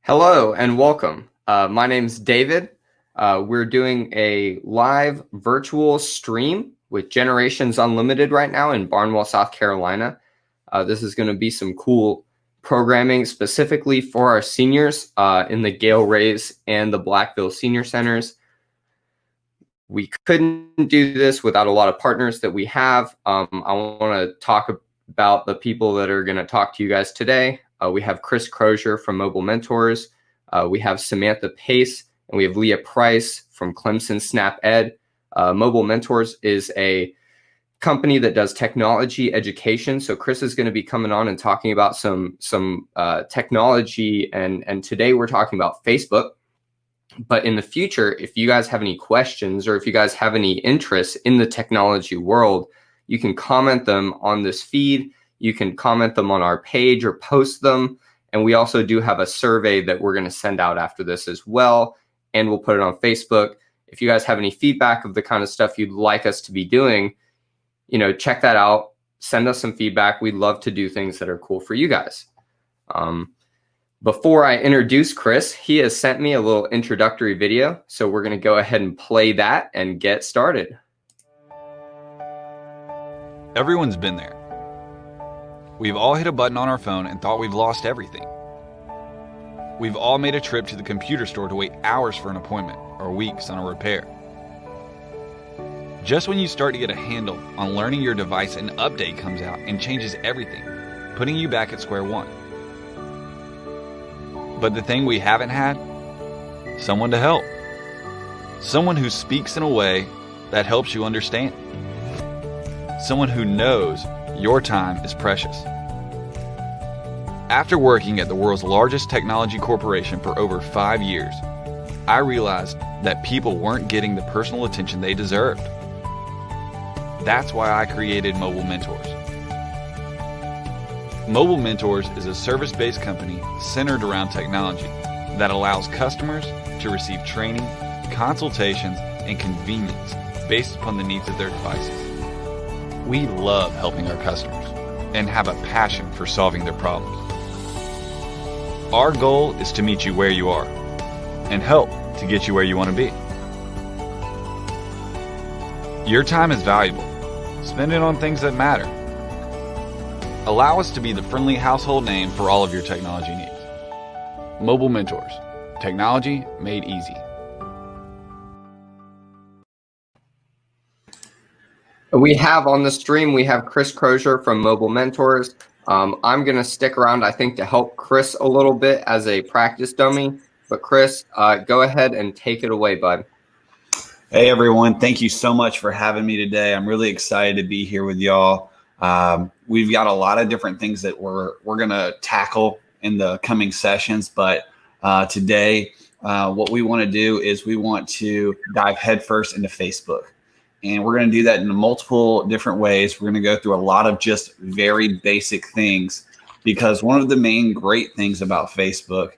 Hello and welcome. My name's David. We're doing a live virtual stream with Generations Unlimited right now in Barnwell, South Carolina. This is going to be some cool programming specifically for our seniors in the Gale Rays and the Blackville Senior Centers. We couldn't do this without a lot of partners that we have. I want to talk about the people that are going to talk to you guys today. We have Chris Crozier from Mobile Mentors. We have Samantha Pace, and we have Leah Price from Clemson Snap Ed. Mobile Mentors is a company that does technology education. So Chris is going to be coming on and talking about some technology, and today we're talking about Facebook. But in the future, if you guys have any questions or if you guys have any interest in the technology world, you can comment them on this feed. You can comment them on our page or post them. And we also do have a survey that we're going to send out after this as well. And we'll put it on Facebook. If you guys have any feedback of the kind of stuff you'd like us to be doing, check that out. Send us some feedback. We'd love to do things that are cool for you guys. Before I introduce Chris, he has sent me a little introductory video. So we're going to go ahead and play that and get started. Everyone's been there. We've all hit a button on our phone and thought we've lost everything. We've all made a trip to the computer store to wait hours for an appointment or weeks on a repair. Just when you start to get a handle on learning your device, an update comes out and changes everything, putting you back at square one. But the thing we haven't had? Someone to help. Someone who speaks in a way that helps you understand. Someone who knows your time is precious. After working at the world's largest technology corporation for over 5 years, I realized that people weren't getting the personal attention they deserved. That's why I created Mobile Mentors. Mobile Mentors is a service-based company centered around technology that allows customers to receive training, consultations, and convenience based upon the needs of their devices. We love helping our customers and have a passion for solving their problems. Our goal is to meet you where you are and help to get you where you want to be. Your time is valuable. Spend it on things that matter. Allow us to be the friendly household name for all of your technology needs. Mobile Mentors. Technology made easy. We have on the stream, we have Chris Crozier from Mobile Mentors. I'm going to stick around, I think, to help Chris a little bit as a practice dummy. But Chris, go ahead and take it away, bud. Hey, everyone. Thank you so much for having me today. I'm really excited to be here with y'all. We've got a lot of different things that we're going to tackle in the coming sessions. But today, what we want to do is we want to dive headfirst into Facebook. And we're going to do that in multiple different ways. We're going to go through a lot of just very basic things, because one of the main great things about Facebook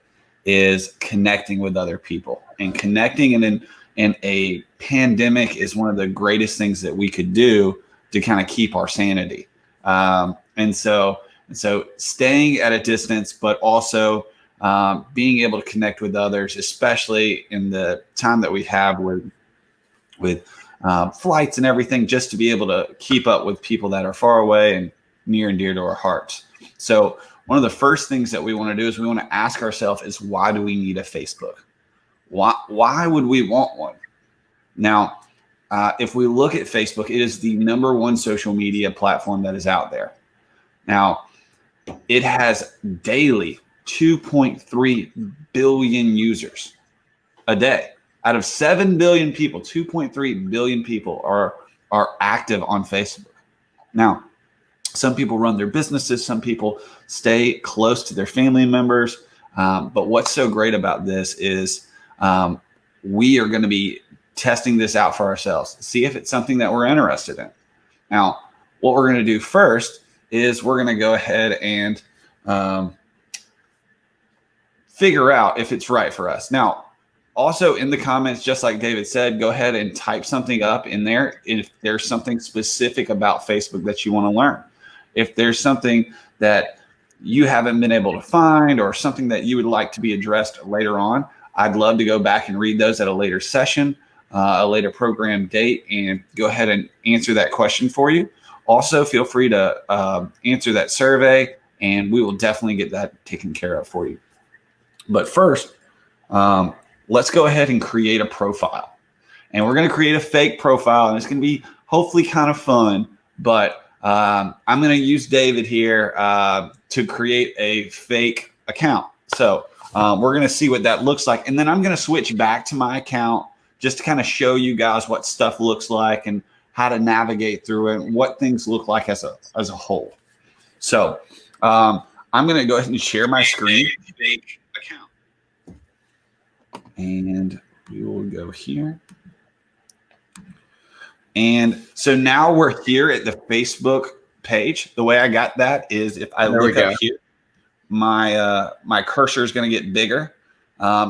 is connecting with other people. And connecting in a pandemic is one of the greatest things that we could do to kind of keep our sanity. And so staying at a distance, but also being able to connect with others, especially in the time that we have with flights and everything, just to be able to keep up with people that are far away and near and dear to our hearts. So one of the first things that we want to do is we want to ask ourselves is, why do we need a Facebook? Why would we want one? Now, if we look at Facebook, it is the #1 social media platform that is out there. Now, it has daily 2.3 billion users a day. Out of 7 billion people, 2.3 billion people are active on Facebook. Now, some people run their businesses. Some people stay close to their family members. But what's so great about this is we are going to be testing this out for ourselves, see if it's something that we're interested in. Now, what we're going to do first is we're going to go ahead and figure out if it's right for us. Now, also in the comments, just like David said, go ahead and type something up in there if there's something specific about Facebook that you want to learn. If there's something that you haven't been able to find, or something that you would like to be addressed later on, I'd love to go back and read those at a later session, a later program date, and go ahead and answer that question for you. Also, feel free to answer that survey, and we will definitely get that taken care of for you. But first, let's go ahead and create a profile. And we're going to create a fake profile, and it's going to be hopefully kind of fun. But I'm going to use David here to create a fake account. So we're going to see what that looks like. And then I'm going to switch back to my account just to kind of show you guys what stuff looks like and how to navigate through it and what things look like as a whole. So I'm going to go ahead and share my screen. Fake account. And we will go here. And so now we're here at the Facebook page. The way I got that is if I look up here, my cursor is going to get bigger.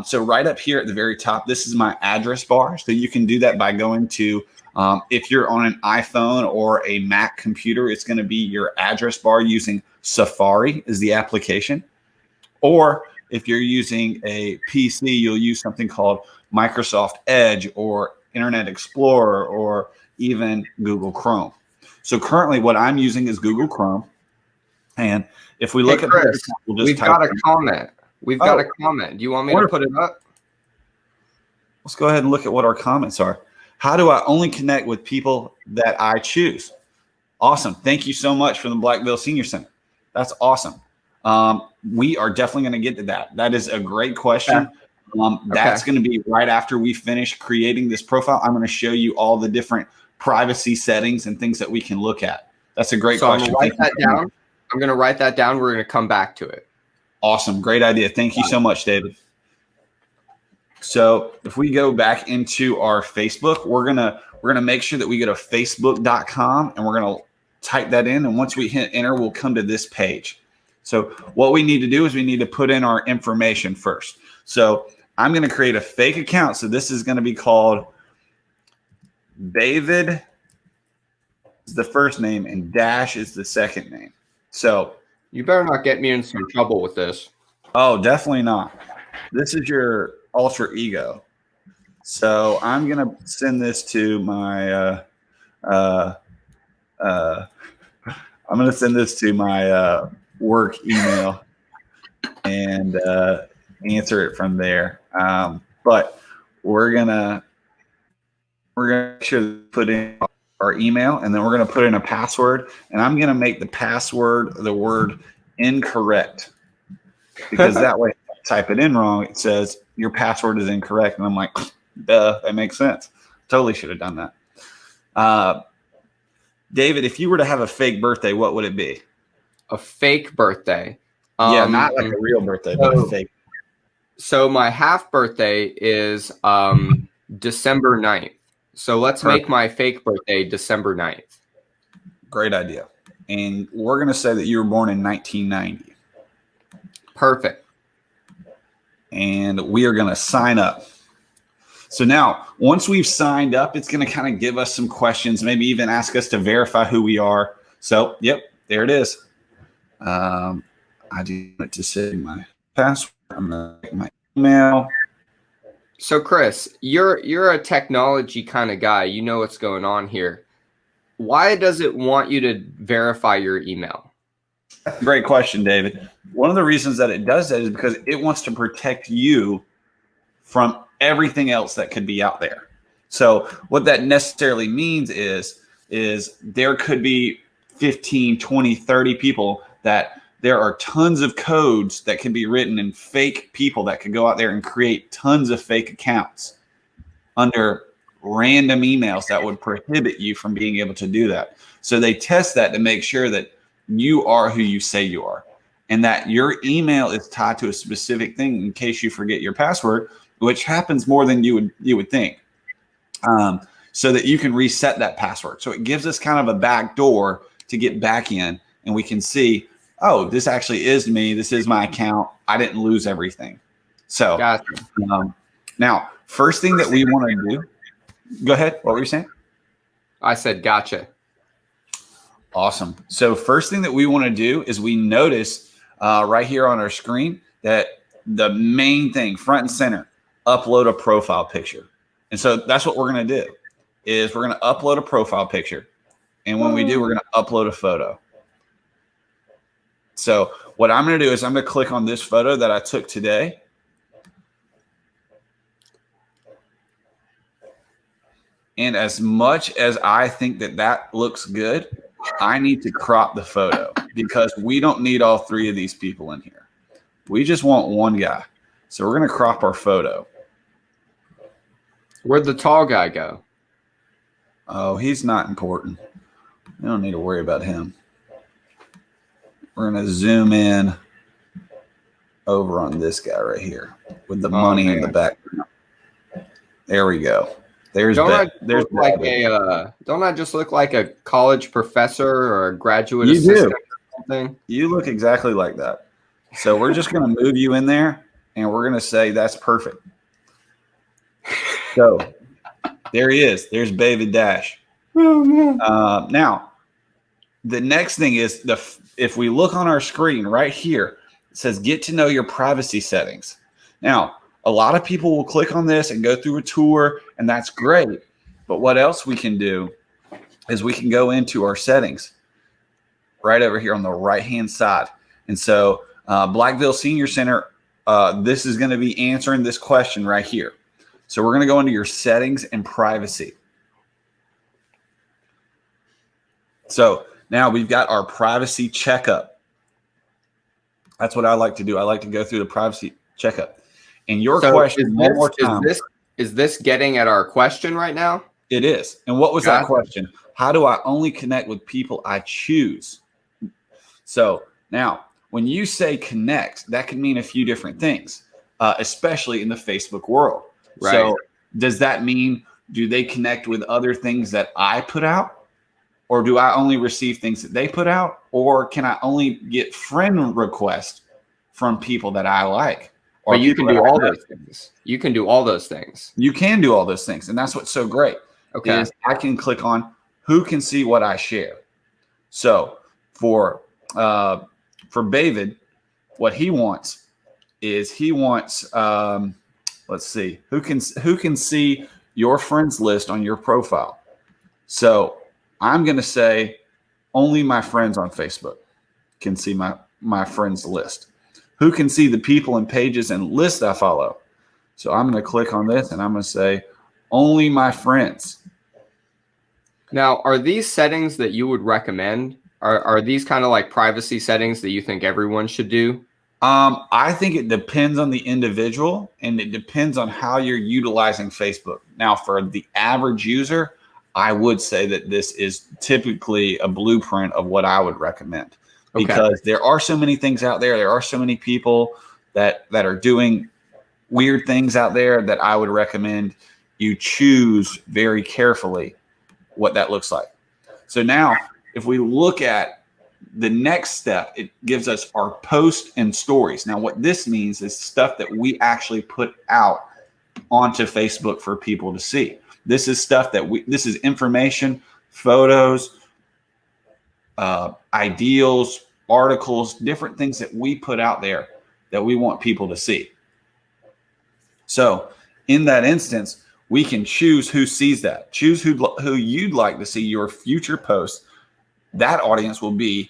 So right up here at the very top, this is my address bar. So you can do that by going to, if you're on an iPhone or a Mac computer, it's going to be your address bar using Safari is the application. Or if you're using a PC, you'll use something called Microsoft Edge or Internet Explorer or even Google Chrome. So currently what I'm using is Google Chrome. And if we look at Chris, we've got a comment. We've got a comment. Do you want me to put it up? Let's go ahead and look at what our comments are. How do I only connect with people that I choose? Awesome. Thank you so much for the Blackville Senior Center. That's awesome. We are definitely going to get to that. That is a great question. That's going to be right after we finish creating this profile. I'm going to show you all the different privacy settings and things that we can look at. That's a great question. I'm going to write that down. We're going to come back to it. Awesome. Great idea. Thank you so much, David. So if we go back into our Facebook, we're gonna make sure that we go to facebook.com and we're going to type that in. And once we hit enter, we'll come to this page. So what we need to do is we need to put in our information first. So I'm going to create a fake account. So this is going to be called David is the first name and Dash is the second name. So you better not get me in some trouble with this. Oh, definitely not. This is your alter ego. So I'm going to send this to my work email and answer it from there. But we're gonna put in our email, and then we're gonna put in a password, and I'm gonna make the password the word incorrect, because that way if I type it in wrong, it says your password is incorrect, and I'm like, duh, that makes sense. Totally should have done that. David, if you were to have a fake birthday, what would it be? A fake birthday? Yeah, not like a real birthday, but a fake. So my half birthday is December 9th. So let's make my fake birthday December 9th. Great idea. And we're going to say that you were born in 1990. Perfect. And we are going to sign up. So now, once we've signed up, it's going to kind of give us some questions, maybe even ask us to verify who we are. So, yep, there it is. I do want to say my password. I'm going to make my email. So, Chris, you're a technology kind of guy. You know what's going on here. Why does it want you to verify your email? Great question, David. One of the reasons that it does that is because it wants to protect you from everything else that could be out there. So what that necessarily means is there could be 15, 20, 30 people that there are tons of codes that can be written, and fake people that could go out there and create tons of fake accounts under random emails that would prohibit you from being able to do that. So they test that to make sure that you are who you say you are, and that your email is tied to a specific thing in case you forget your password, which happens more than you would think, so that you can reset that password. So it gives us kind of a back door to get back in, and we can see, oh, this actually is me. This is my account. I didn't lose everything. So gotcha. Now, first thing that we want to do, go ahead. What were you saying? I said, gotcha. Awesome. So first thing that we want to do is we notice right here on our screen that the main thing, front and center, upload a profile picture. And so that's what we're going to do is we're going to upload a profile picture. And when we do, we're going to upload a photo. So what I'm going to do is I'm going to click on this photo that I took today. And as much as I think that that looks good, I need to crop the photo because we don't need all three of these people in here. We just want one guy. So we're going to crop our photo. Where'd the tall guy go? Oh, he's not important. We don't need to worry about him. We're going to zoom in over on this guy right here with the money in the background. There we go. Don't I just look like a college professor or a graduate assistant or something? You look exactly like that. So we're just going to move you in there, and we're going to say that's perfect. So there he is. There's David Dash. Oh, man. Now, the next thing is if we look on our screen right here, it says get to know your privacy settings. Now, a lot of people will click on this and go through a tour, and that's great. But what else we can do is we can go into our settings right over here on the right-hand side. And so Blackville Senior Center, this is going to be answering this question right here. So we're going to go into your settings and privacy. So now we've got our privacy checkup. That's what I like to do. I like to go through the privacy checkup. And your question one more time. Is this getting at our question right now? It is. And what was that question? How do I only connect with people I choose? So now, when you say connect, that can mean a few different things, especially in the Facebook world. Right. So does that mean, do they connect with other things that I put out? Or do I only receive things that they put out? Or can I only get friend requests from people that I like? But you can do all those things. You can do all those things. You can do all those things. And that's what's so great. Okay. Is I can click on who can see what I share. So for David, what he wants is let's see, who can see your friends list on your profile. So I'm going to say only my friends on Facebook can see my friends list. Who can see the people and pages and lists I follow? So I'm going to click on this and I'm going to say only my friends. Now, are these settings that you would recommend? Are these kind of like privacy settings that you think everyone should do? I think it depends on the individual and it depends on how you're utilizing Facebook. Now, for the average user, I would say that this is typically a blueprint of what I would recommend. Because there are so many things out there. There are so many people that are doing weird things out there that I would recommend you choose very carefully what that looks like. So now, if we look at the next step, it gives us our posts and stories. Now, what this means is stuff that we actually put out onto Facebook for people to see. This is stuff this is information, photos, ideals, articles, different things that we put out there that we want people to see. So in that instance, we can choose who sees that. Choose who you'd like to see your future posts. That audience will be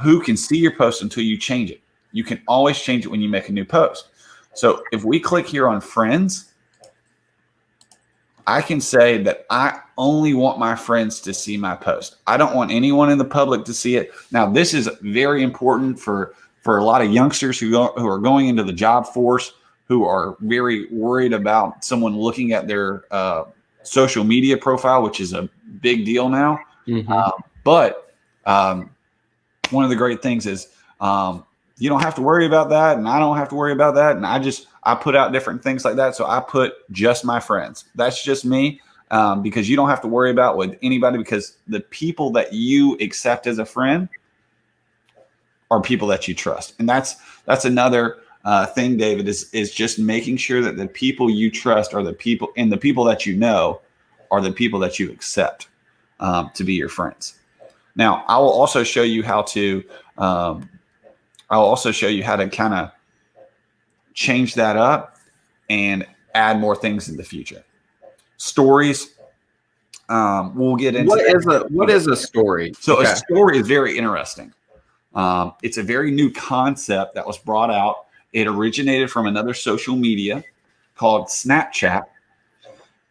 who can see your post until you change it. You can always change it when you make a new post. So if we click here on friends, I can say that I only want my friends to see my post. I don't want anyone in the public to see it. Now, this is very important for a lot of youngsters who are going into the job force, who are very worried about someone looking at their social media profile, which is a big deal now. Mm-hmm. But one of the great things is you don't have to worry about that, and I don't have to worry about that. And I put out different things like that. So I put just my friends. That's just me, because you don't have to worry about with anybody, because the people that you accept as a friend are people that you trust. And that's another thing, David, is just making sure that the people you trust are the people, and the people that you know are the people that you accept to be your friends. Now, I will also show you how to I'll also show you how to kind of change that up and add more things in the future. Stories. We'll get into what is a story? So a story is very interesting. It's a very new concept that was brought out. It originated from another social media called Snapchat.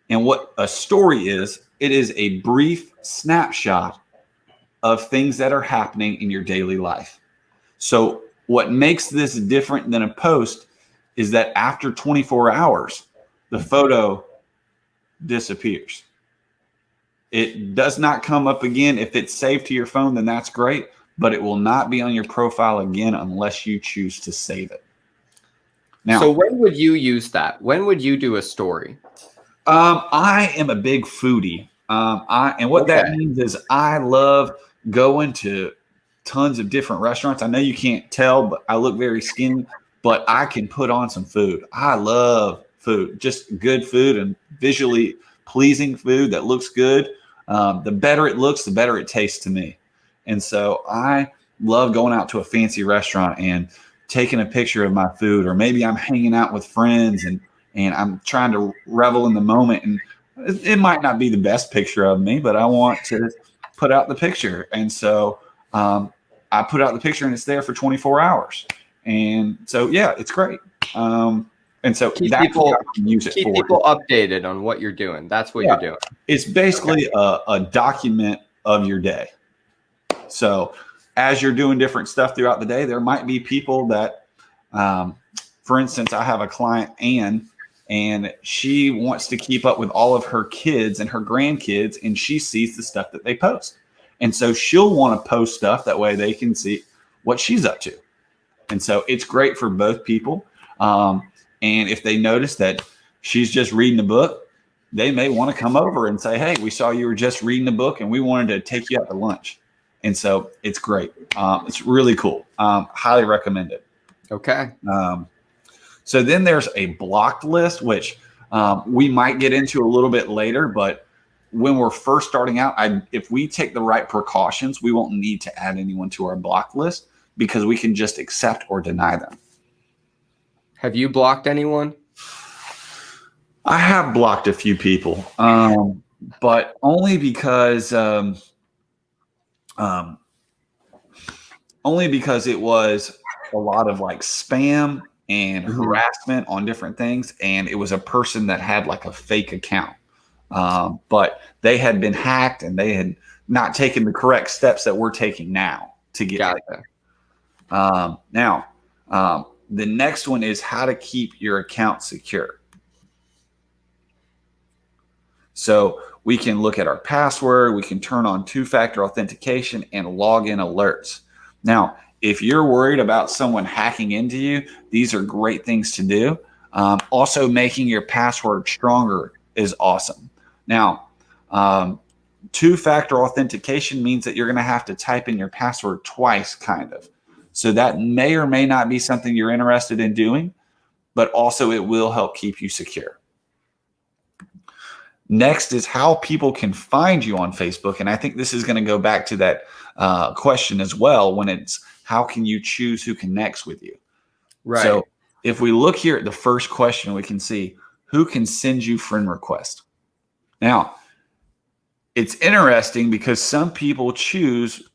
And what a story is, it is a brief snapshot of things that are happening in your daily life. So what makes this different than a post is that after 24 hours, the photo disappears. It does not come up again. If it's saved to your phone, then that's great, but it will not be on your profile again unless you choose to save it. Now, so when would you use that? When would you do a story? I am a big foodie. And what that means is I love going to tons of different restaurants. I know you can't tell, but I look very skinny, but I can put on some food. I love food, just good food and visually pleasing food that looks good. The better it looks, the better it tastes to me. And so I love going out to a fancy restaurant and taking a picture of my food, or maybe I'm hanging out with friends and I'm trying to revel in the moment. And it might not be the best picture of me, but I want to put out the picture. And so I put out the picture and it's there for 24 hours. And so, yeah, it's great. And so keep that's people, what I can use it keep for. people updated on what you're doing. That's what you're doing. It's basically a document of your day. So as you're doing different stuff throughout the day, there might be people that, for instance, I have a client, Anne, and she wants to keep up with all of her kids and her grandkids, and she sees the stuff that they post. And so she'll want to post stuff that way they can see what she's up to. And so it's great for both people. And if they notice that she's just reading a book, they may want to come over and say, hey, we saw you were just reading a book and we wanted to take you out to lunch. And so it's great. It's really cool. Highly recommend it. Okay. So then there's a blocked list, which we might get into a little bit later. But when we're first starting out, if we take the right precautions, we won't need to add anyone to our blocked list because we can just accept or deny them. Have you blocked anyone? I have blocked a few people, but only because it was a lot of like spam and harassment on different things, and it was a person that had like a fake account, but they had been hacked and they had not taken the correct steps that we're taking now to get there. Now, the next one is how to keep your account secure. So we can look at our password, we can turn on two-factor authentication and login alerts. Now, if you're worried about someone hacking into you, these are great things to do. Also, making your password stronger is awesome. Now, two-factor authentication means that you're going to have to type in your password twice, kind of. So that may or may not be something you're interested in doing, but also it will help keep you secure. Next is how people can find you on Facebook. And I think this is going to go back to that question as well, when it's how can you choose who connects with you? Right. So if we look here at the first question, we can see who can send you friend requests. Now, it's interesting because some people choose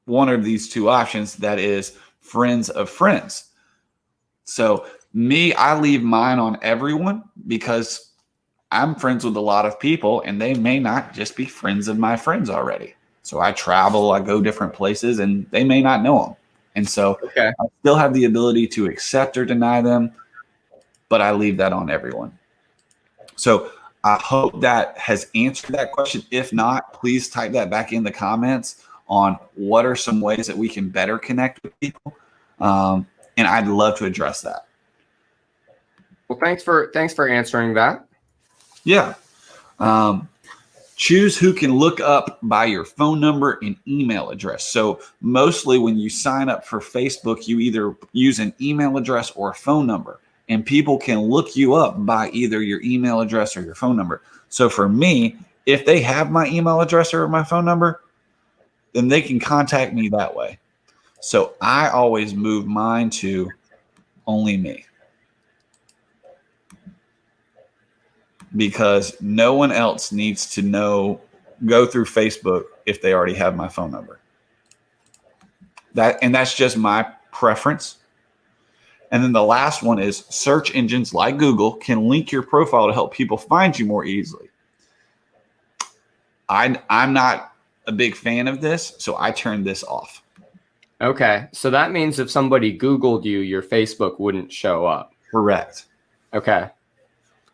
one of these two options, that is friends of friends. So me, I leave mine on everyone because I'm friends with a lot of people and they may not just be friends of my friends already. So I travel, I go different places and they may not know them. And so I still have the ability to accept or deny them, but I leave that on everyone. So I hope that has answered that question. If not, please type that back in the comments on what are some ways that we can better connect with people. And I'd love to address that. Well, thanks for answering that. Yeah. Choose who can look up by your phone number and email address. So mostly when you sign up for Facebook, you either use an email address or a phone number, and people can look you up by either your email address or your phone number. So for me, if they have my email address or my phone number, then they can contact me that way. So I always move mine to only me, because no one else needs to go through Facebook if they already have my phone number. That's just my preference. And then the last one is search engines like Google can link your profile to help people find you more easily. I'm not a big fan of this, so I turned this off. Okay. So that means if somebody Googled you, your Facebook wouldn't show up. Correct. Okay.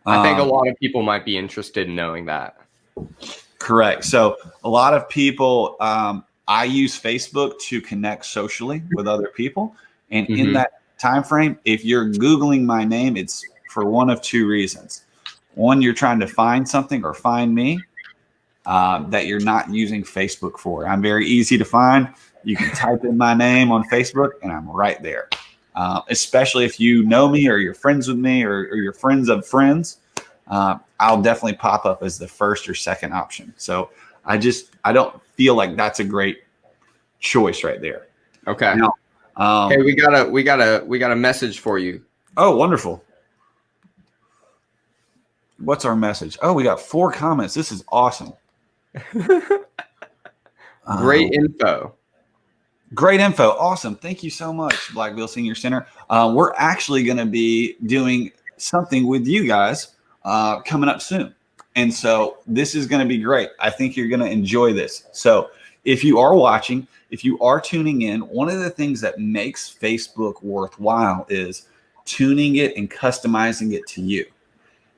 I think a lot of people might be interested in knowing that. Correct. So a lot of people, I use Facebook to connect socially with other people. And in that time frame, if you're Googling my name, it's for one of two reasons. One, you're trying to find something or find me that you're not using Facebook for. I'm very easy to find. You can type in my name on Facebook and I'm right there. Especially if you know me or you're friends with me or you're friends of friends, I'll definitely pop up as the first or second option. So I don't feel like that's a great choice right there. Okay. Now, hey, we got a message for you. Oh, wonderful. What's our message? Oh, we got 4 comments. This is awesome. Great info. Great info. Awesome. Thank you so much, Blackville Senior Center. We're actually going to be doing something with you guys coming up soon. And so this is going to be great. I think you're going to enjoy this. So if you are watching, if you are tuning in, one of the things that makes Facebook worthwhile is tuning it and customizing it to you.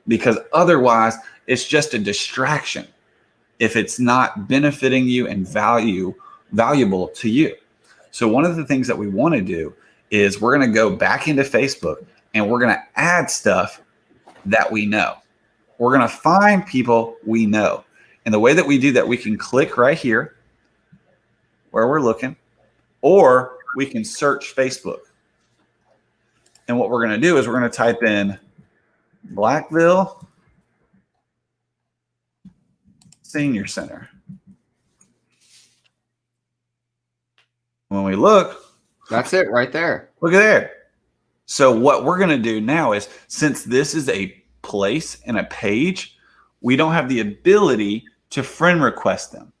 Because otherwise, it's just a distraction if it's not benefiting you and valuable to you. So one of the things that we want to do is we're going to go back into Facebook and we're going to add stuff that we know. We're going to find people we know. And the way that we do that, we can click right here where we're looking, or we can search Facebook. And what we're going to do is we're going to type in Blackville Senior Center. When we look, that's it right there. Look at there. So what we're going to do now is, since this is a place and a page, we don't have the ability to friend request them.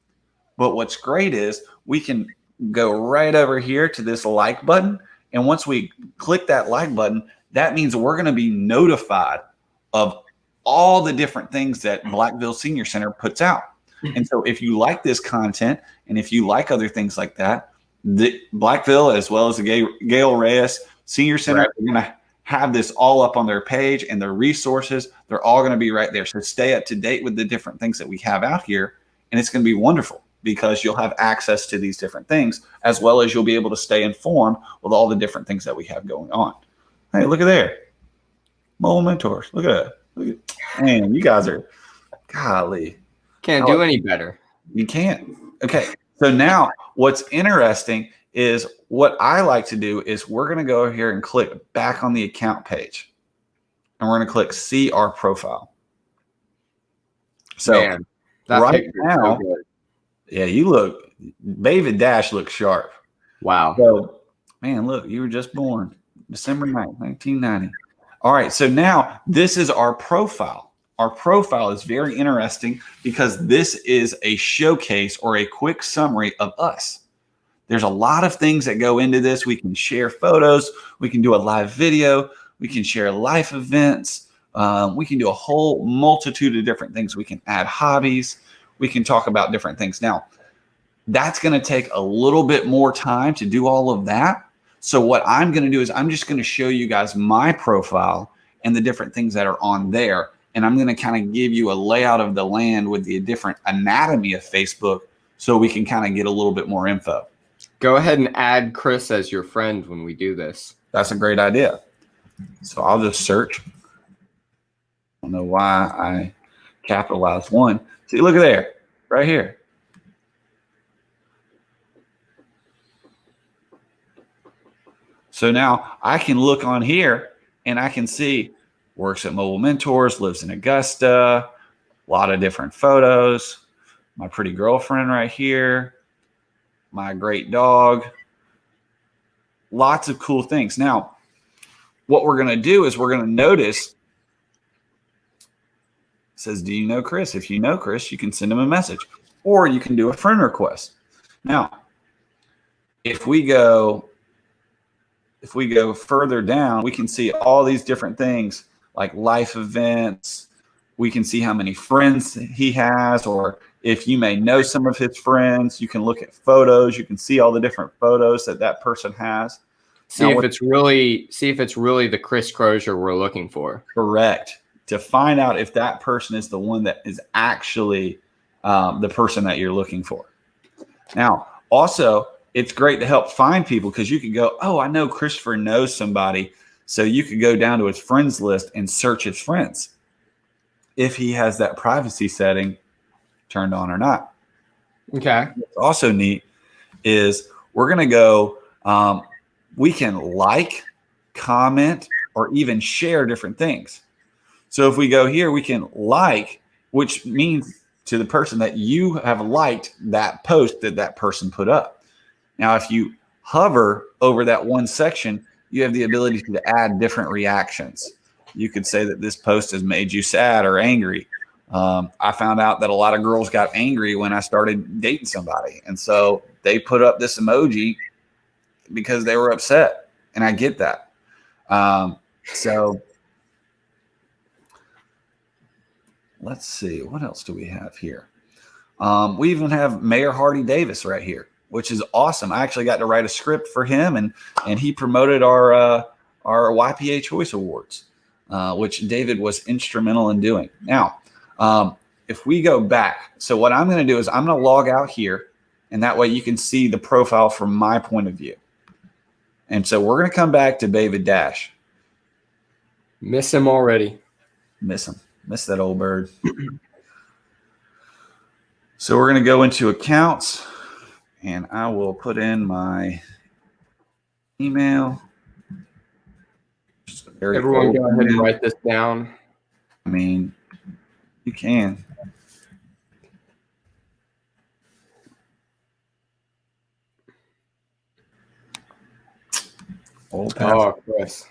But what's great is we can go right over here to this like button. And once we click that like button, that means we're going to be notified of all the different things that Blackville Senior Center puts out. And so if you like this content and if you like other things like that, the Blackville, as well as the Gail Reyes Senior Center, are going to have this all up on their page, and their resources, they're all going to be right there. So stay up to date with the different things that we have out here, and it's going to be wonderful because you'll have access to these different things, as well as you'll be able to stay informed with all the different things that we have going on. Hey, look at there. Mobile mentors. Look at that. Man, you guys are, golly. Can't do any better. You can't. Okay. So now what's interesting is what I like to do is we're going to go here and click back on the account page. And we're going to click see our profile. So man, right now, so yeah, you look, David Dash looks sharp. Wow. So, man, look, you were just born December 9th, 1990. All right. So now this is our profile. Our profile is very interesting because this is a showcase or a quick summary of us. There's a lot of things that go into this. We can share photos. We can do a live video. We can share life events. We can do a whole multitude of different things. We can add hobbies. We can talk about different things. Now, that's going to take a little bit more time to do all of that. So what I'm going to do is I'm just going to show you guys my profile and the different things that are on there. And I'm going to kind of give you a layout of the land with the different anatomy of Facebook so we can kind of get a little bit more info. Go ahead and add Chris as your friend when we do this. That's a great idea. So I'll just search. I don't know why I capitalized one. See, look at there, right here. So now I can look on here and I can see works at Mobile Mentors, lives in Augusta, a lot of different photos. My pretty girlfriend right here, my great dog, lots of cool things. Now, what we're going to do is we're going to notice, it says, do you know Chris? If you know Chris, you can send him a message, or you can do a friend request. Now, if we go further down, we can see all these different things like life events. We can see how many friends he has, or if you may know some of his friends, you can look at photos. You can see all the different photos that person has. See if it's really the Chris Crozier we're looking for. Correct. To find out if that person is the one that is actually the person that you're looking for. Now, also, it's great to help find people because you can go, oh, I know Christopher knows somebody. So you could go down to his friends list and search his friends if he has that privacy setting turned on or not. Okay. What's also neat is we're going to go, we can like, comment, or even share different things. So if we go here, we can like, which means to the person that you have liked that post that person put up. Now, if you hover over that one section, you have the ability to add different reactions. You could say that this post has made you sad or angry. I found out that a lot of girls got angry when I started dating somebody. And so they put up this emoji because they were upset. And I get that. So let's see. What else do we have here? We even have Mayor Hardy Davis right here, which is awesome. I actually got to write a script for him, and he promoted our YPA Choice Awards, which David was instrumental in doing. Now, if we go back, so what I'm going to do is I'm going to log out here, and that way you can see the profile from my point of view. And so we're going to come back to David Dash. Miss him already. Miss him. Miss that old bird. So we're going to go into accounts, and I will put in my email. Everyone go ahead and write this down. I mean, you can. Old Oh, Chris.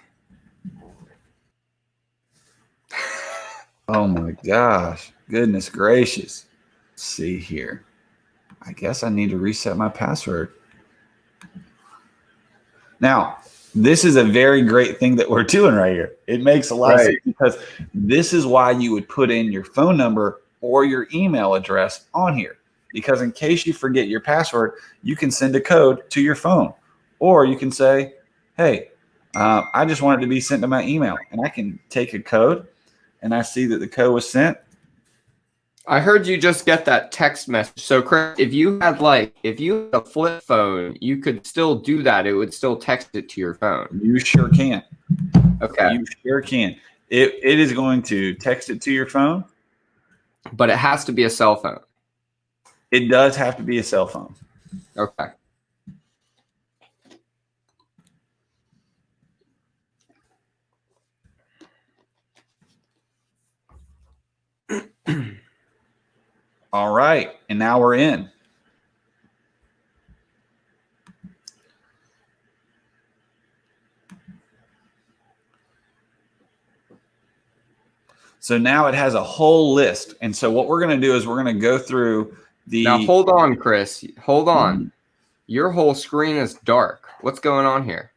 Oh my gosh. Goodness gracious. Let's see here. I guess I need to reset my password. Now, this is a very great thing that we're doing right here. It makes a lot of sense because this is why you would put in your phone number or your email address on here. Because in case you forget your password, you can send a code to your phone. Or you can say, hey, I just want it to be sent to my email. And I can take a code, and I see that the code was sent. I heard you just get that text message. So, Chris, if you had a flip phone, you could still do that. It would still text it to your phone. You sure can. Okay. You sure can. It is going to text it to your phone. But it has to be a cell phone. It does have to be a cell phone. Okay. All right. And now we're in. So now it has a whole list. And so what we're going to do is we're going to go through the... Now, hold on, Chris. Hold on. Your whole screen is dark. What's going on here?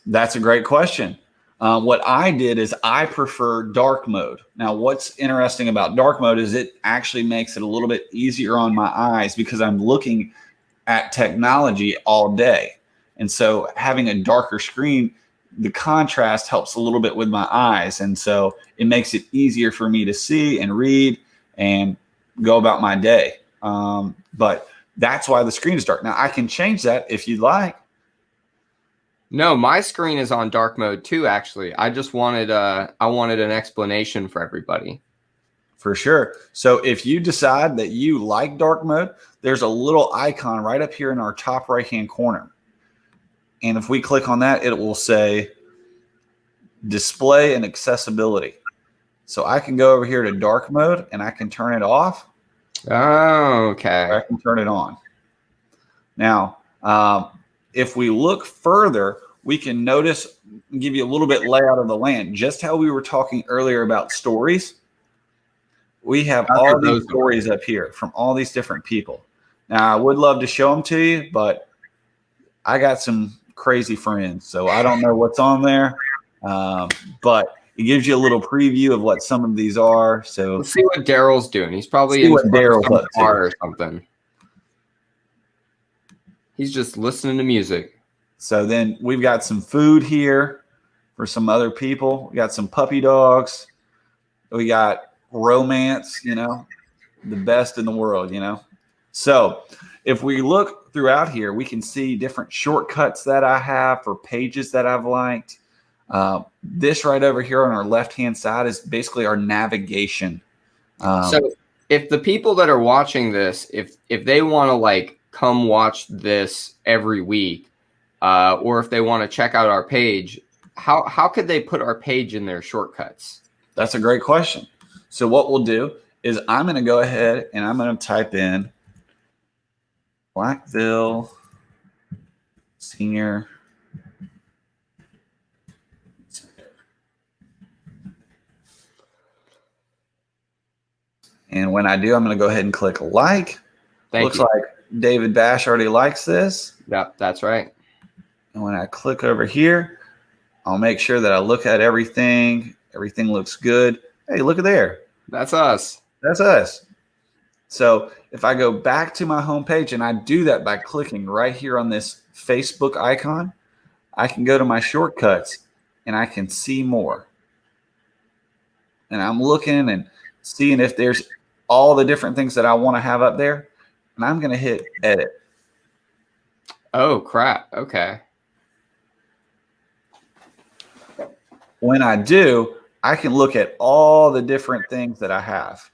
That's a great question. What I did is I prefer dark mode. Now, what's interesting about dark mode is it actually makes it a little bit easier on my eyes because I'm looking at technology all day. And so having a darker screen, the contrast helps a little bit with my eyes. And so it makes it easier for me to see and read and go about my day. But that's why the screen is dark. Now, I can change that if you'd like. No, my screen is on dark mode too, actually. I just wanted an explanation for everybody. For sure. So if you decide that you like dark mode, there's a little icon right up here in our top right-hand corner. And if we click on that, it will say display and accessibility. So I can go over here to dark mode and I can turn it off. Oh, okay. Or I can turn it on. Now, if we look further, we can notice and give you a little bit layout of the land. Just how we were talking earlier about stories, we have all these stories up here from all these different people. Now, I would love to show them to you, but I got some crazy friends, so I don't know what's on there. But it gives you a little preview of what some of these are. So let's see what Daryl's doing. He's probably in some car or something. He's just listening to music. So then we've got some food here for some other people. We got some puppy dogs. We got romance, the best in the world, So if we look throughout here, we can see different shortcuts that I have for pages that I've liked. This right over here on our left-hand side is basically our navigation. So if the people that are watching this, if they want to come watch this every week, or if they want to check out our page, how could they put our page in their shortcuts? That's a great question. So what we'll do is I'm going to go ahead and I'm going to type in Blackville Senior. And when I do, I'm going to go ahead and click like. Looks like David Bash already likes this. Yep, that's right. And when I click over here, I'll make sure that I look at everything. Everything looks good. Hey, look at there. That's us. That's us. So if I go back to my home page, and I do that by clicking right here on this Facebook icon, I can go to my shortcuts and I can see more. And I'm looking and seeing if there's all the different things that I want to have up there. And I'm going to hit edit. Oh, crap. Okay. When I do, I can look at all the different things that I have.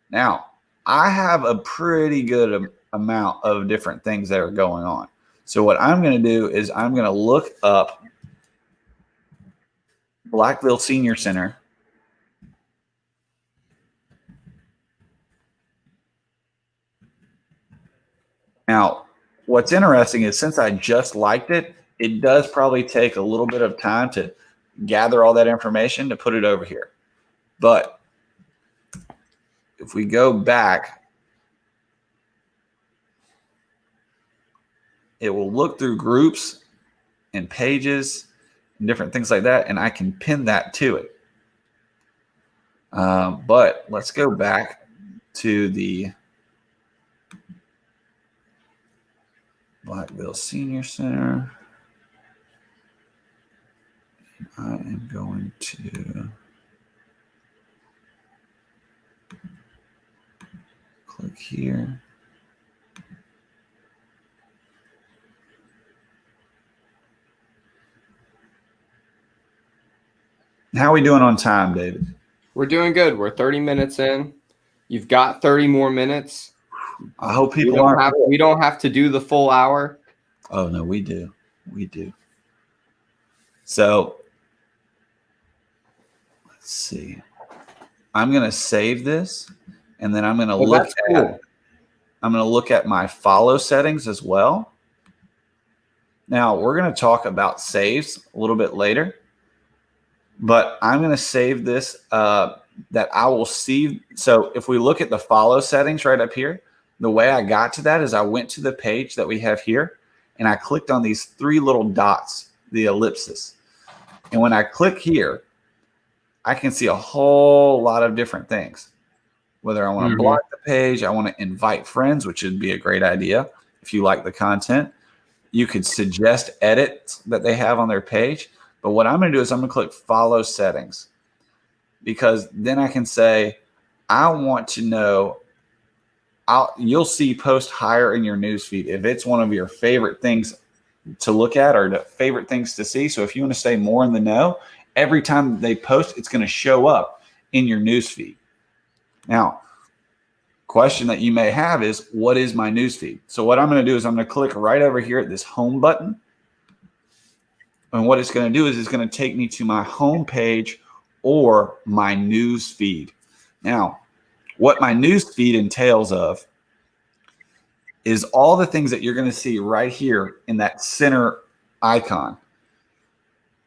Now, I have a pretty good amount of different things that are going on. So what I'm going to do is I'm going to look up Blackville Senior Center. Now, what's interesting is since I just liked it, it does probably take a little bit of time to gather all that information to put it over here. But if we go back, it will look through groups and pages and different things like that, and I can pin that to it. But let's go back to the Blackville Senior Center. I am going to click here. How are we doing on time, David? We're doing good. We're 30 minutes in. You've got 30 more minutes. I hope people we don't have to do the full hour. Oh, no, we do. We do. So let's see. I'm going to save this, and then I'm going to look at my follow settings as well. Now, we're going to talk about saves a little bit later, but I'm going to save this that I will see. So if we look at the follow settings right up here, the way I got to that is I went to the page that we have here, and I clicked on these three little dots, the ellipsis. And when I click here, I can see a whole lot of different things. Whether I want to block the page, I want to invite friends, which would be a great idea if you like the content. You could suggest edits that they have on their page. But what I'm going to do is I'm going to click follow settings, because then I can say, I want to know, you'll see post higher in your newsfeed if it's one of your favorite things to look at or the favorite things to see. So if you want to stay more in the know, every time they post, it's going to show up in your newsfeed. Now, question that you may have is, what is my newsfeed? So what I'm going to do is I'm going to click right over here at this home button. And what it's going to do is it's going to take me to my home page or my news feed. Now, what my news feed entails of is all the things that you're going to see right here in that center icon.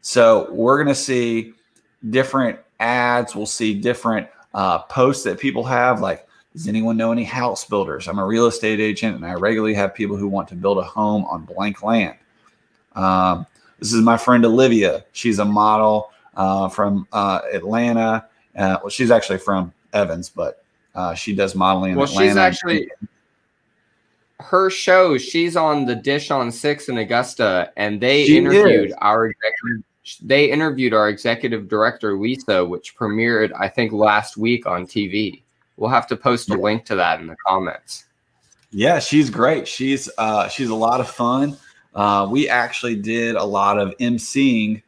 So we're going to see different ads. We'll see different posts that people have, like, does anyone know any house builders? I'm a real estate agent, and I regularly have people who want to build a home on blank land. This is my friend Olivia. She's a model from Atlanta. Well, she's actually from Evans, but she does modeling in Atlanta. She's actually, her show, she's on the Dish on 6 in Augusta, and they interviewed our executive director, Lisa, which premiered, I think, last week on TV. We'll have to post a link to that in the comments. Yeah, she's great. She's a lot of fun. We actually did a lot of emceeing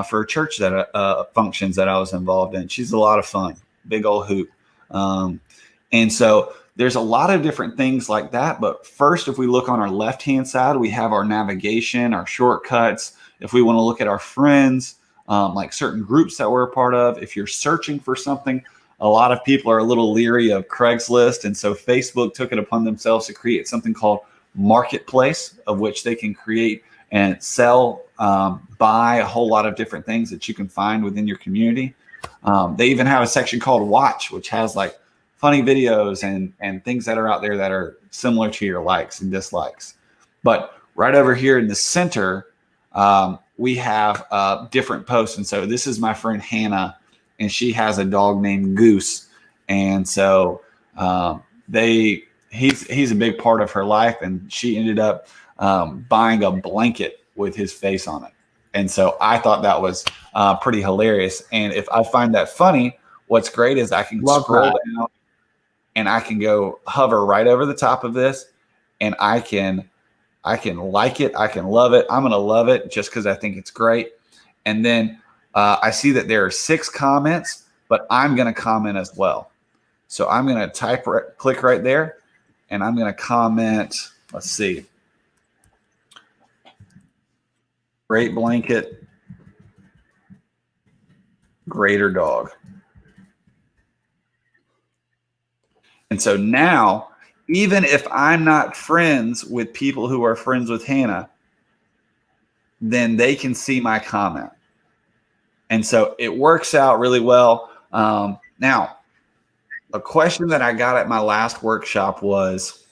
for church that functions that I was involved in. She's a lot of fun. Big old hoot. And so there's a lot of different things like that. But first, if we look on our left-hand side, we have our navigation, our shortcuts. If we want to look at our friends, like certain groups that we're a part of, if you're searching for something, a lot of people are a little leery of Craigslist. And so Facebook took it upon themselves to create something called Marketplace, of which they can create and sell, buy a whole lot of different things that you can find within your community. They even have a section called Watch, which has like funny videos and things that are out there that are similar to your likes and dislikes. But right over here in the center, we have different posts. And so this is my friend Hannah, and she has a dog named Goose. And so he's a big part of her life, and she ended up buying a blanket with his face on it. And so I thought that was pretty hilarious. And if I find that funny, what's great is I can scroll down and I can go hover right over the top of this, and I can like it. I can love it. I'm going to love it just because I think it's great. And then I see that there are 6 comments, but I'm going to comment as well. So I'm going to click right there, and I'm going to comment. Let's see. Great blanket, greater dog. And so now, even if I'm not friends with people who are friends with Hannah, then they can see my comment. And so it works out really well. Now, a question that I got at my last workshop was,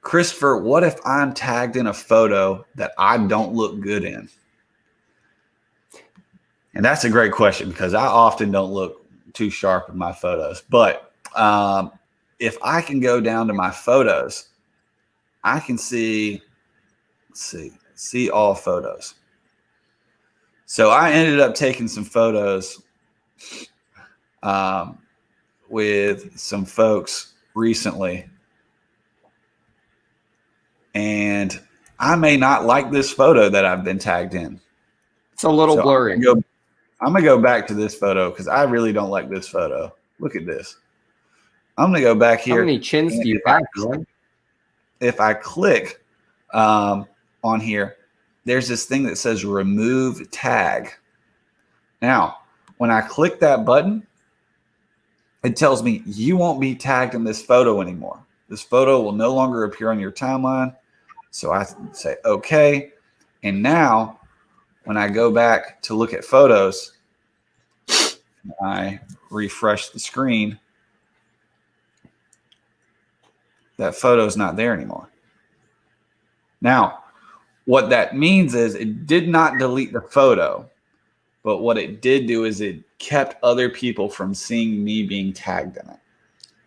Christopher, what if I'm tagged in a photo that I don't look good in? And that's a great question because I often don't look too sharp in my photos. But if I can go down to my photos, I can see all photos. So I ended up taking some photos with some folks recently. And I may not like this photo that I've been tagged in. It's a little blurry. I'm going to go back to this photo because I really don't like this photo. Look at this. I'm going to go back here. How many chins do you have, man? If I click on here, there's this thing that says remove tag. Now, when I click that button, it tells me you won't be tagged in this photo anymore. This photo will no longer appear on your timeline. So I say, okay. And now when I go back to look at photos, I refresh the screen. That photo is not there anymore. Now, what that means is it did not delete the photo, but what it did do is it kept other people from seeing me being tagged in it.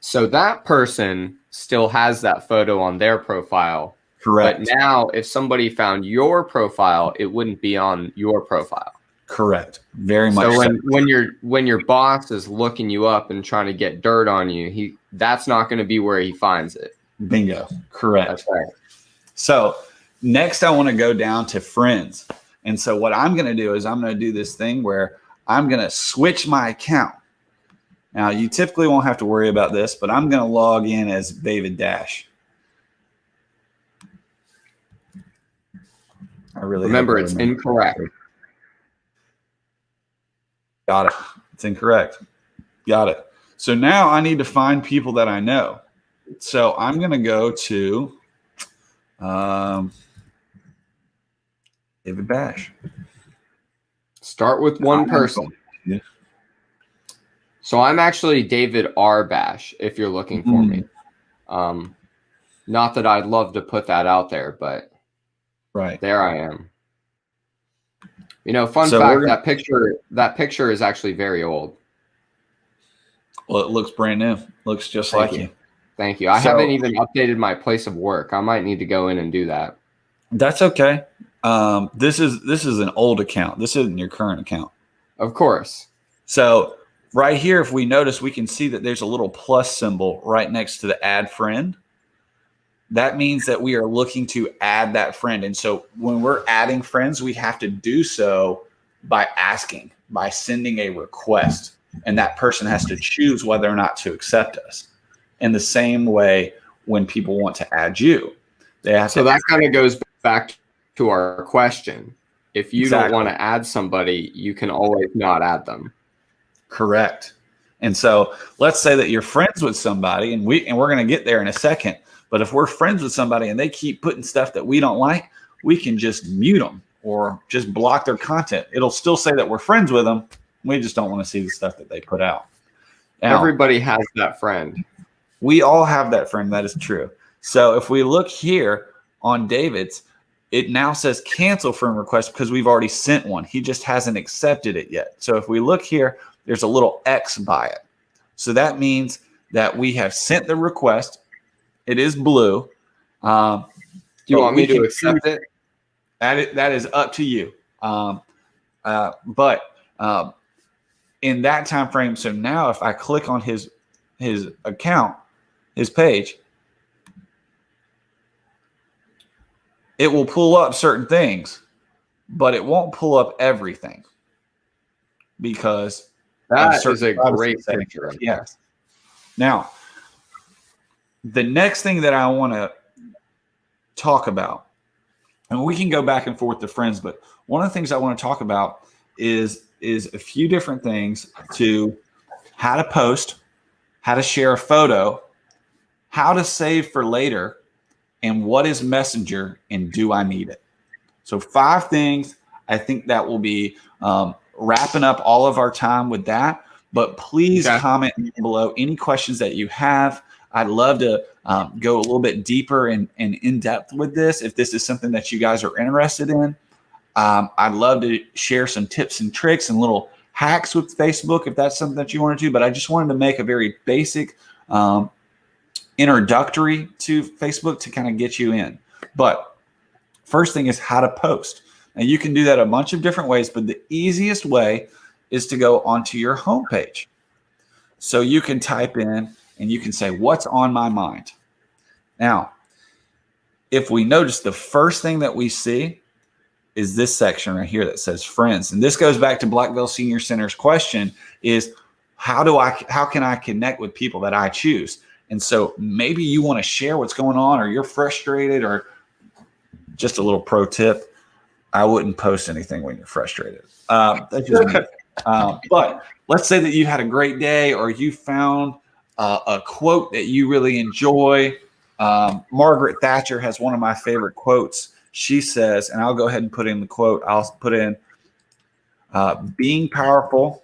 So that person still has that photo on their profile. Correct. But now if somebody found your profile, it wouldn't be on your profile. Correct. Very much. So when your boss is looking you up and trying to get dirt on you, that's not going to be where he finds it. Bingo. Correct. That's right. So next I want to go down to friends. And so what I'm going to do is I'm going to do this thing where I'm going to switch my account. Now, you typically won't have to worry about this, but I'm going to log in as David Dash. Remember, it's incorrect. Got it. It's incorrect. Got it. So now I need to find people that I know. So I'm going to go to David Bash. Start with one person. Yeah. So I'm actually David R. Bash, if you're looking for me. Not that I'd love to put that out there, but Right. there I am. Fun So fact, that picture is actually very old. Well, it looks brand new. Looks just like you. Thank you. I haven't even updated my place of work. I might need to go in and do that. That's okay. This is an old account. This isn't your current account. Of course. So right here, if we notice, we can see that there's a little plus symbol right next to the add friend. That means that we are looking to add that friend. And so when we're adding friends, we have to do so by sending a request. And that person has to choose whether or not to accept us. In the same way, when people want to add you, they have so that kind of goes back to our question. If you don't want to add somebody, you can always not add them. Correct. And so let's say that you're friends with somebody, and we're going to get there in a second. But if we're friends with somebody and they keep putting stuff that we don't like, we can just mute them or just block their content. It'll still say that we're friends with them. We just don't want to see the stuff that they put out. Now, everybody has that friend. We all have that friend. That is true. So if we look here on David's, it now says cancel friend request because we've already sent one. He just hasn't accepted it yet. So if we look here, there's a little X by it. So that means that we have sent the request. It is blue. Do you want me to accept it? That is up to you. But in that time frame, so now if I click on his account, his page, it will pull up certain things, but it won't pull up everything because that is a great picture. Yes. Now, the next thing that I want to talk about, and we can go back and forth to friends, but one of the things I want to talk about is a few different things to how to post, how to share a photo, how to save for later, and what is Messenger and do I need it? So 5 things. I think that will be wrapping up all of our time with that. But please comment below any questions that you have. I'd love to go a little bit deeper and in depth with this if this is something that you guys are interested in. I'd love to share some tips and tricks and little hacks with Facebook if that's something that you want to do. But I just wanted to make a very basic introductory to Facebook to kind of get you in. But first thing is how to post. Now you can do that a bunch of different ways, but the easiest way is to go onto your homepage. So you can type in and you can say, what's on my mind? Now, if we notice, the first thing that we see is this section right here that says friends. And this goes back to Blackville Senior Center's question is how can I connect with people that I choose? And so maybe you want to share what's going on, or you're frustrated, or just a little pro tip. I wouldn't post anything when you're frustrated. That's just me. But let's say that you had a great day, or you found a quote that you really enjoy. Margaret Thatcher has one of my favorite quotes. She says, and I'll go ahead and put in the quote. I'll put in, being powerful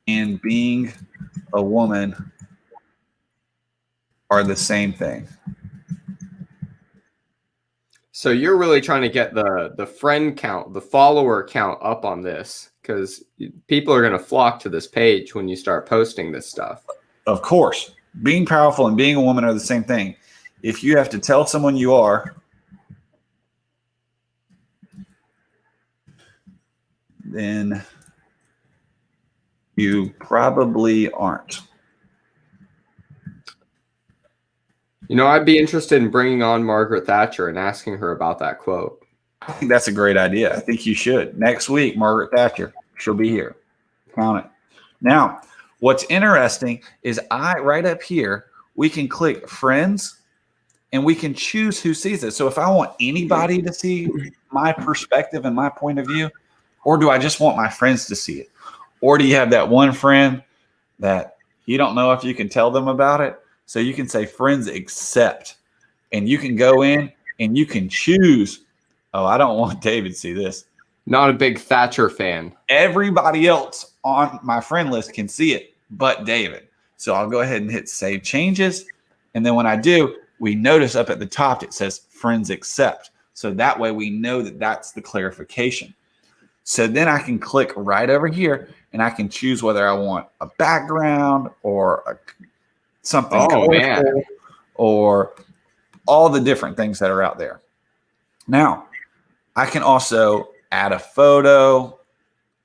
and being a woman are the same thing. So you're really trying to get the friend count, the follower count up on this, because people are going to flock to this page when you start posting this stuff. Of course, being powerful and being a woman are the same thing. If you have to tell someone you are, then you probably aren't. I'd be interested in bringing on Margaret Thatcher and asking her about that quote. I think that's a great idea. I think you should. Next week, Margaret Thatcher, she'll be here. Count it. Now, what's interesting is right up here, we can click friends and we can choose who sees it. So if I want anybody to see my perspective and my point of view, or do I just want my friends to see it? Or do you have that one friend that you don't know if you can tell them about it? So you can say friends accept, and you can go in and you can choose Oh, I don't want David to see this. Not a big Thatcher fan. Everybody else on my friend list can see it, but David. So I'll go ahead and hit save changes. And then when I do, we notice up at the top, it says friends accept. So that way we know that that's the clarification. So then I can click right over here and I can choose whether I want a background or something colorful or all the different things that are out there. Now, I can also add a photo.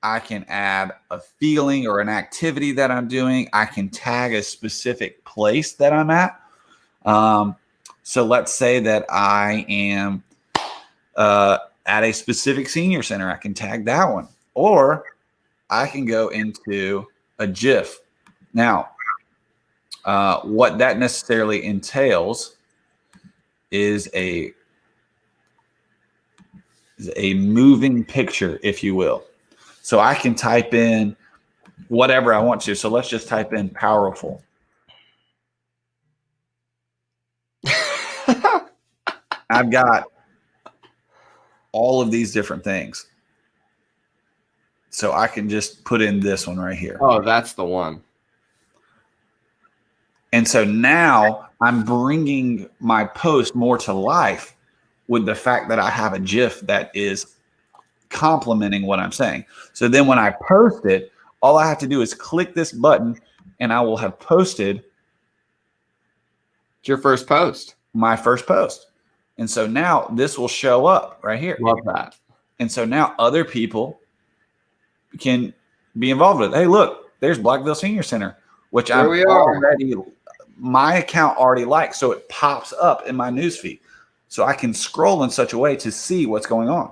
I can add a feeling or an activity that I'm doing. I can tag a specific place that I'm at. So let's say that I am at a specific senior center. I can tag that one. Or I can go into a GIF. Now, what that necessarily entails is a moving picture, if you will. So I can type in whatever I want to. So let's just type in powerful. I've got all of these different things. So I can just put in this one right here. Oh, that's the one. And so now I'm bringing my post more to life with the fact that I have a GIF that is complementing what I'm saying. So then when I post it, all I have to do is click this button and I will have posted It's your first post. My first post. And so now this will show up right here. Love that. And so now other people can be involved with it. Hey, look, there's Blackville Senior Center, which my account already likes. So it pops up in my newsfeed. So I can scroll in such a way to see what's going on.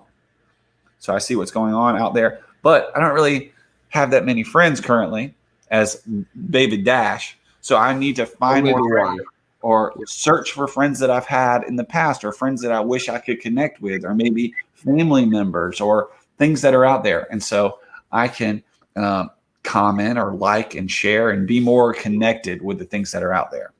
So I see what's going on out there, but I don't really have that many friends currently as David Dash. So I need to find one or search for friends that I've had in the past or friends that I wish I could connect with, or maybe family members or things that are out there. And so I can comment or like and share and be more connected with the things that are out there.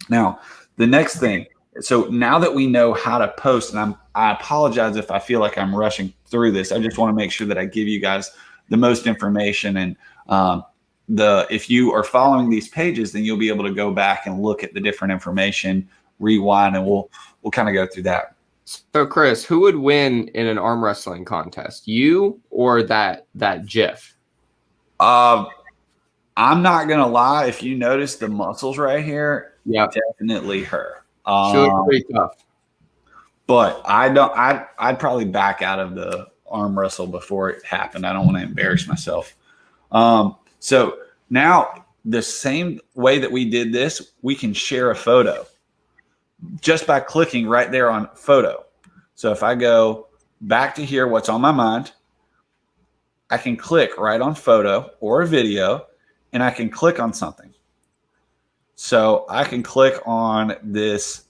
Now, the next thing, so now that we know how to post, and I apologize if I feel like I'm rushing through this. I just want to make sure that I give you guys the most information. And if you are following these pages, then you'll be able to go back and look at the different information, rewind, and we'll kind of go through that. So, Chris, who would win in an arm wrestling contest? You or that GIF? I'm not gonna lie. If you notice the muscles right here, definitely her. She looks pretty tough. But I'd probably back out of the arm wrestle before it happened. I don't want to embarrass myself. So now the same way that we did this, we can share a photo just by clicking right there on photo. So if I go back to here, what's on my mind, I can click right on photo or a video, and I can click on something. So I can click on this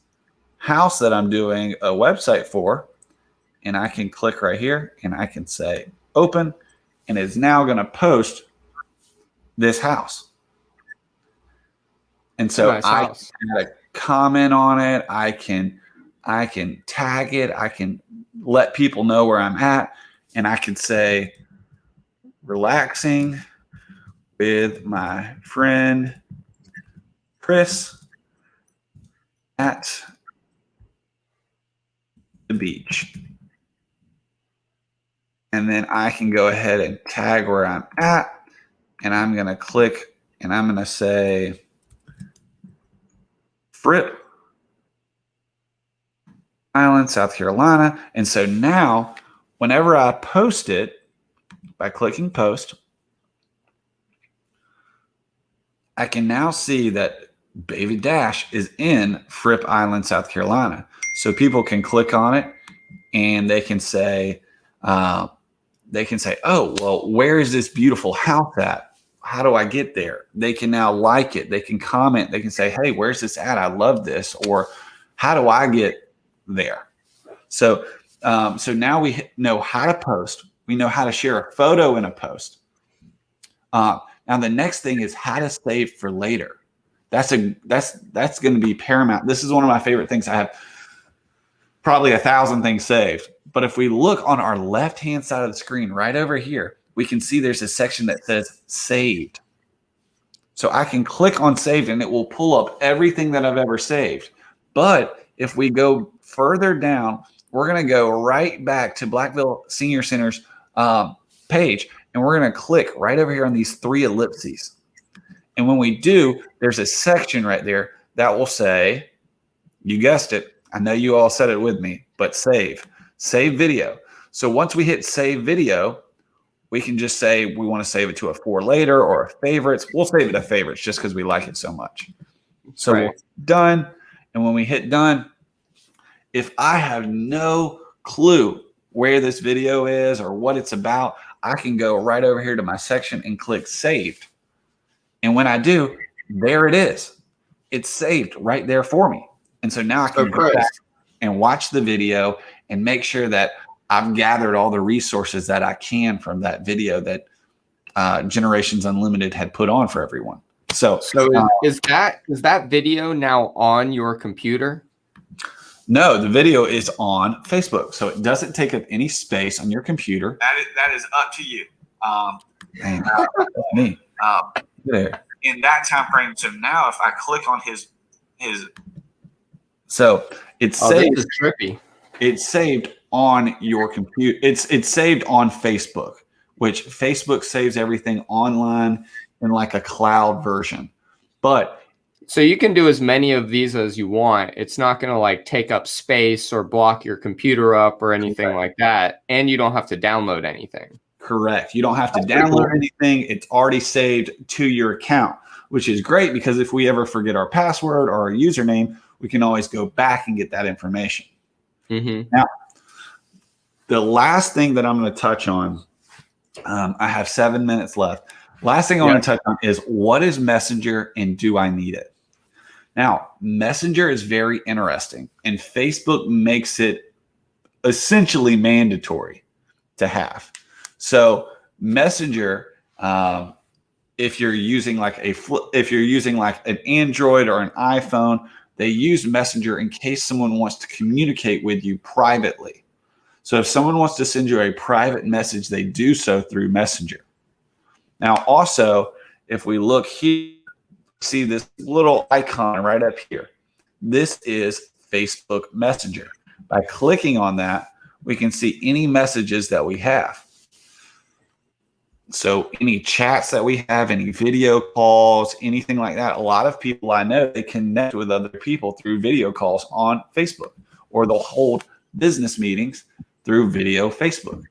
house that I'm doing a website for, and I can click right here and I can say open, and it's now going to post this house. And so nice I house. can add a comment on it. I can tag it. I can let people know where I'm at, and I can say relaxing with my friend Chris at the beach. And then I can go ahead and tag where I'm at, and I'm going to click and I'm going to say Fripp Island, South Carolina. And so now whenever I post it by clicking post, I can now see that David Dash is in Fripp Island, South Carolina. So people can click on it and they can say, oh, well, where is this beautiful house at? How do I get there? They can now like it. They can comment. They can say, hey, where's this at? I love this. Or how do I get there? So now we know how to post. We know how to share a photo in a post. Now the next thing is how to save for later. That's going to be paramount. This is one of my favorite things. I have probably 1,000 things saved, But if we look on our left-hand side of the screen right over here, we can see there's a section that says saved. So I can click on saved and it will pull up everything that I've ever saved. But if we go further down, we're going to go right back to Blackville Senior Center's page, and we're going to click right over here on these 3 ellipses. And when we do, there's a section right there that will say, you guessed it, I know you all said it with me, but save video. So once we hit save video, we can just say we want to save it to a for later or a favorites. We'll save it to favorites just because we like it so much. So we're done. And when we hit done, if I have no clue where this video is or what it's about, I can go right over here to my section and click saved. And when I do, there it is. It's saved right there for me. And so now I can go back and watch the video and make sure that I've gathered all the resources that I can from that video that Generations Unlimited had put on for everyone. So is that video now on your computer? No, the video is on Facebook, so it doesn't take up any space on your computer. That is up to you. Me. There. In that time frame. So now, if I click on his, so it's saved. This is trippy. It's saved on your computer. It's saved on Facebook, which Facebook saves everything online in like a cloud version. But so you can do as many of these as you want. It's not going to like take up space or block your computer up or anything like that. And you don't have to download anything. Correct. You don't have to download anything. It's already saved to your account, which is great because if we ever forget our password or our username, we can always go back and get that information. Mm-hmm. Now, the last thing that I'm going to touch on, I have 7 minutes left. Last thing I want to touch on is what is Messenger and do I need it? Now, Messenger is very interesting, and Facebook makes it essentially mandatory to have. So Messenger, if you're using like an Android or an iPhone, they use Messenger in case someone wants to communicate with you privately. So if someone wants to send you a private message, they do so through Messenger. Now, also, if we look here, see this little icon right up here. This is Facebook Messenger. By clicking on that, we can see any messages that we have. So any chats that we have, any video calls, anything like that. A lot of people I know, they connect with other people through video calls on Facebook, or they'll hold business meetings through video Facebook.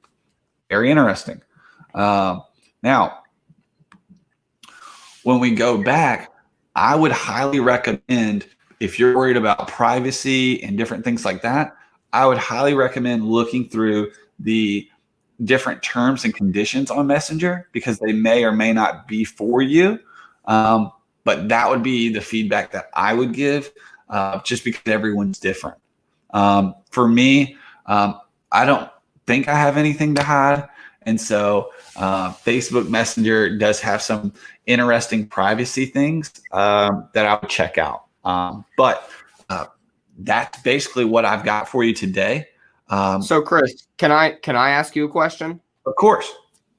Very interesting. Now, when we go back, I would highly recommend, if you're worried about privacy and different things like that, I would highly recommend looking through the different terms and conditions on Messenger because they may or may not be for you. But that would be the feedback that I would give just because everyone's different. For me, I don't think I have anything to hide. And so Facebook Messenger does have some interesting privacy things that I would check out. But that's basically what I've got for you today. So Chris, can I ask you a question? Of course.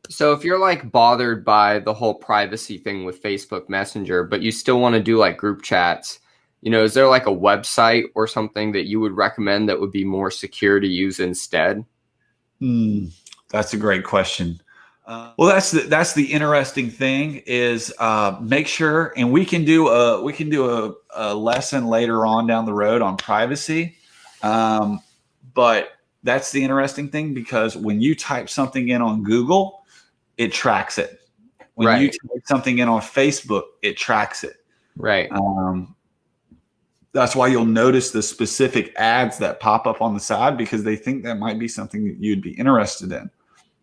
So if you're like bothered by the whole privacy thing with Facebook Messenger, but you still want to do like group chats, is there like a website or something that you would recommend that would be more secure to use instead? That's a great question. Well, that's the interesting thing is make sure, and we can do a lesson later on down the road on privacy. But that's the interesting thing because when you type something in on Google, it tracks it. When you type something in on Facebook, it tracks it. Right. That's why you'll notice the specific ads that pop up on the side because they think that might be something that you'd be interested in.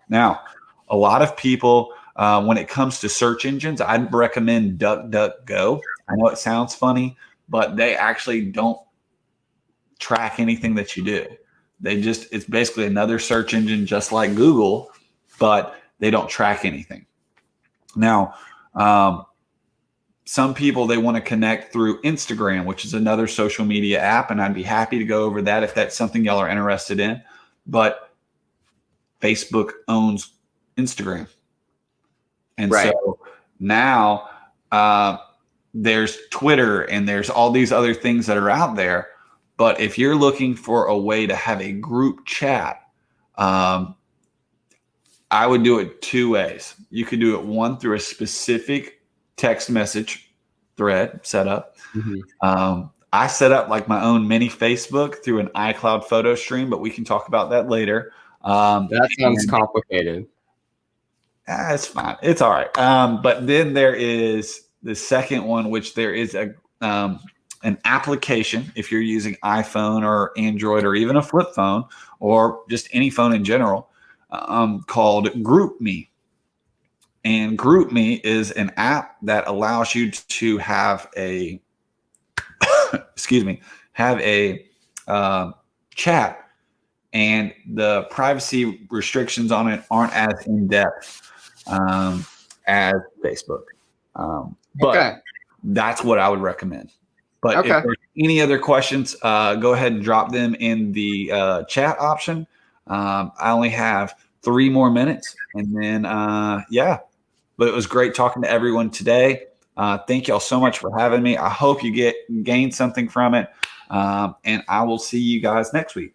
Now, a lot of people, when it comes to search engines, I'd recommend DuckDuckGo. I know it sounds funny, but they actually don't track anything that you do. It's basically another search engine just like Google, but they don't track anything. Now, some people, they want to connect through Instagram, which is another social media app, and I'd be happy to go over that if that's something y'all are interested in. but Facebook owns Instagram. And Right. so now there's Twitter and there's all these other things that are out there. But if you're looking for a way to have a group chat, I would do it two ways. You could do it one through a specific text message thread setup. I set up like my own mini Facebook through an iCloud photo stream, but we can talk about that later. That sounds complicated. It's fine. It's all right. But then there is the second one, which there is an application if you're using iPhone or Android or even a flip phone or just any phone in general, called GroupMe. And GroupMe is an app that allows you to have a chat, and the privacy restrictions on it aren't as in depth as Facebook. But that's what I would recommend. But if there's any other questions, go ahead and drop them in the chat option. I only have 3 more minutes, and then but it was great talking to everyone today. Thank y'all so much for having me. I hope you gained something from it, and I will see you guys next week.